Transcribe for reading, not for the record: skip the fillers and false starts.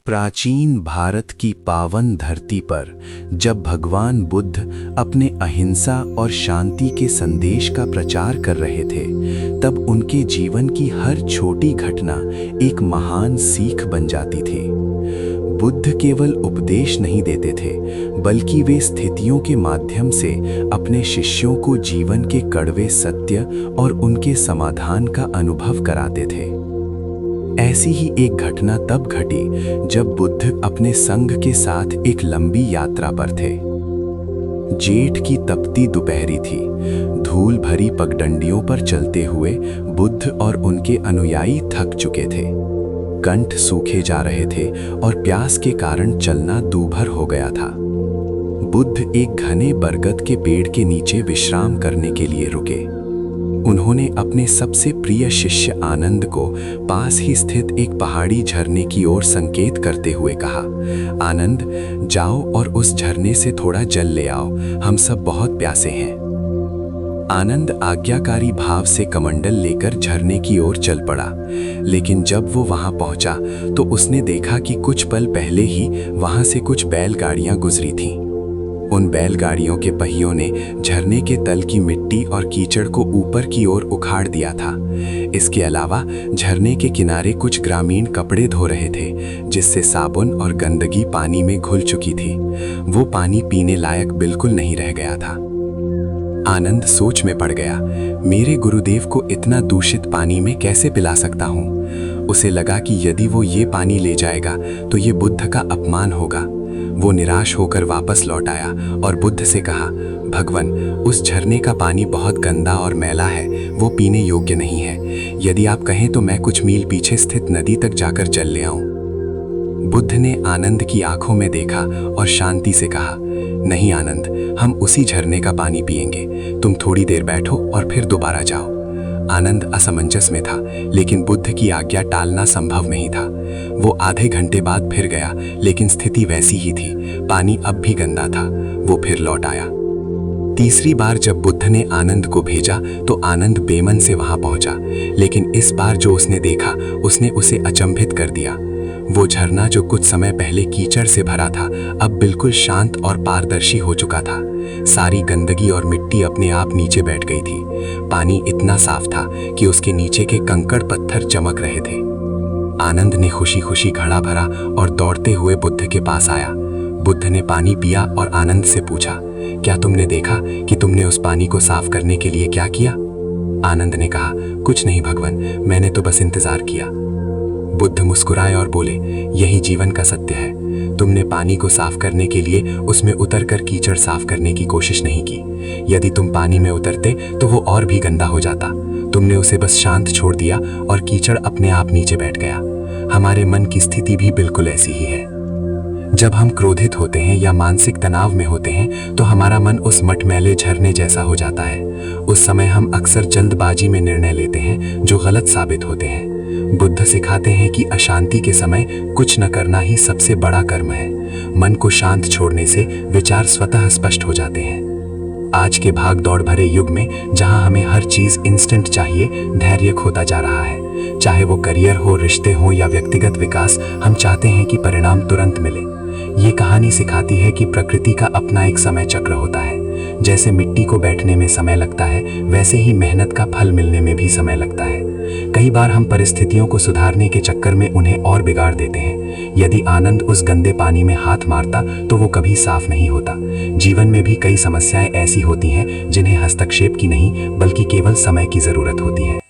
प्राचीन भारत की पावन धरती पर जब भगवान बुद्ध अपने अहिंसा और शांति के संदेश का प्रचार कर रहे थे, तब उनके जीवन की हर छोटी घटना एक महान सीख बन जाती थी। बुद्ध केवल उपदेश नहीं देते थे, बल्कि वे स्थितियों के माध्यम से अपने शिष्यों को जीवन के कड़वे सत्य और उनके समाधान का अनुभव कराते थे। ऐसी ही एक घटना तब घटी जब बुद्ध अपने संघ के साथ एक लंबी यात्रा पर थे। जेठ की तपती दोपहरी थी। धूल भरी पगडंडियों पर चलते हुए बुद्ध और उनके अनुयायी थक चुके थे। कंठ सूखे जा रहे थे और प्यास के कारण चलना दूभर हो गया था। बुद्ध एक घने बरगद के पेड़ के नीचे विश्राम करने के लिए रुके। उन्होंने अपने सबसे प्रिय शिष्य आनंद को पास ही स्थित एक पहाड़ी झरने की ओर संकेत करते हुए कहा, आनंद, जाओ और उस झरने से थोड़ा जल ले आओ, हम सब बहुत प्यासे हैं। आनंद आज्ञाकारी भाव से कमंडल लेकर झरने की ओर चल पड़ा, लेकिन जब वो वहां पहुंचा तो उसने देखा कि कुछ पल पहले ही वहां से कुछ बैलगाड़ियां गुजरी थीं। उन बैलगाड़ियों के पहियों ने झरने के तल की मिट्टी और कीचड़ को ऊपर की ओर उखाड़ दिया था। इसके अलावा झरने के किनारे कुछ ग्रामीण कपड़े धो रहे थे, जिससे साबुन और गंदगी पानी में घुल चुकी थी। वो पानी पीने लायक बिल्कुल नहीं रह गया था। आनंद सोच में पड़ गया, मेरे गुरुदेव को इतना दूषित पानी में कैसे पिला सकता हूँ। उसे लगा कि यदि वो ये पानी ले जाएगा तो ये बुद्ध का अपमान होगा। वो निराश होकर वापस लौट आया और बुद्ध से कहा, भगवान, उस झरने का पानी बहुत गंदा और मैला है, वो पीने योग्य नहीं है। यदि आप कहें तो मैं कुछ मील पीछे स्थित नदी तक जाकर जल ले आऊं। बुद्ध ने आनंद की आंखों में देखा और शांति से कहा, नहीं आनंद, हम उसी झरने का पानी पिएंगे। तुम थोड़ी देर बैठो और फिर दोबारा जाओ। आनंद असमंजस में था, लेकिन बुद्ध की आज्ञा टालना संभव नहीं था। वो आधे घंटे बाद फिर गया, लेकिन स्थिति वैसी ही थी। पानी अब भी गंदा था। वो फिर लौट आया। तीसरी बार जब बुद्ध ने आनंद को भेजा तो आनंद बेमन से वहां पहुंचा, लेकिन इस बार जो उसने देखा उसने उसे अचंभित कर दिया। वो झरना जो कुछ समय पहले कीचड़ से भरा था, अब बिल्कुल शांत और पारदर्शी हो चुका था। सारी गंदगी और मिट्टी अपने आप नीचे बैठ गई थी। पानी इतना साफ था कि उसके नीचे के कंकड़ पत्थर चमक रहे थे। आनंद ने खुशी खुशी घड़ा भरा और दौड़ते हुए बुद्ध के पास आया। बुद्ध ने पानी पिया और आनंद से पूछा, क्या तुमने देखा कि तुमने उस पानी को साफ करने के लिए क्या किया? आनंद ने कहा, कुछ नहीं भगवान, मैंने तो बस इंतजार किया। बुद्ध मुस्कुराए और बोले, यही जीवन का सत्य है। तुमने पानी को साफ करने के लिए उसमें उतरकर कीचड़ साफ करने की कोशिश नहीं की। यदि तुम पानी में उतरते तो वो और भी गंदा हो जाता। तुमने उसे बस शांत छोड़ दिया और कीचड़ अपने आप नीचे बैठ गया। हमारे मन की स्थिति भी बिल्कुल ऐसी ही है। जब हम क्रोधित होते हैं या मानसिक तनाव में होते हैं तो हमारा मन उस मटमैले झरने जैसा हो जाता है। उस समय हम अक्सर जल्दबाजी में निर्णय लेते हैं जो गलत साबित होते हैं। बुद्ध सिखाते हैं कि अशांति के समय कुछ न करना ही सबसे बड़ा कर्म है। मन को शांत छोड़ने से विचार स्वतः स्पष्ट हो जाते हैं। आज के भाग दौड़ भरे युग में जहां हमें हर चीज इंस्टेंट चाहिए, धैर्य खोता जा रहा है। चाहे वो करियर हो, रिश्ते हो या व्यक्तिगत विकास, हम चाहते हैं कि परिणाम तुरंत मिले। ये कहानी सिखाती है कि प्रकृति का अपना एक समय चक्र होता है। जैसे मिट्टी को बैठने में समय लगता है, वैसे ही मेहनत का फल मिलने में भी समय लगता है। कई बार हम परिस्थितियों को सुधारने के चक्कर में उन्हें और बिगाड़ देते हैं। यदि आनंद उस गंदे पानी में हाथ मारता तो वो कभी साफ नहीं होता। जीवन में भी कई समस्याएं ऐसी होती हैं जिन्हें हस्तक्षेप की नहीं, बल्कि केवल समय की जरूरत होती है।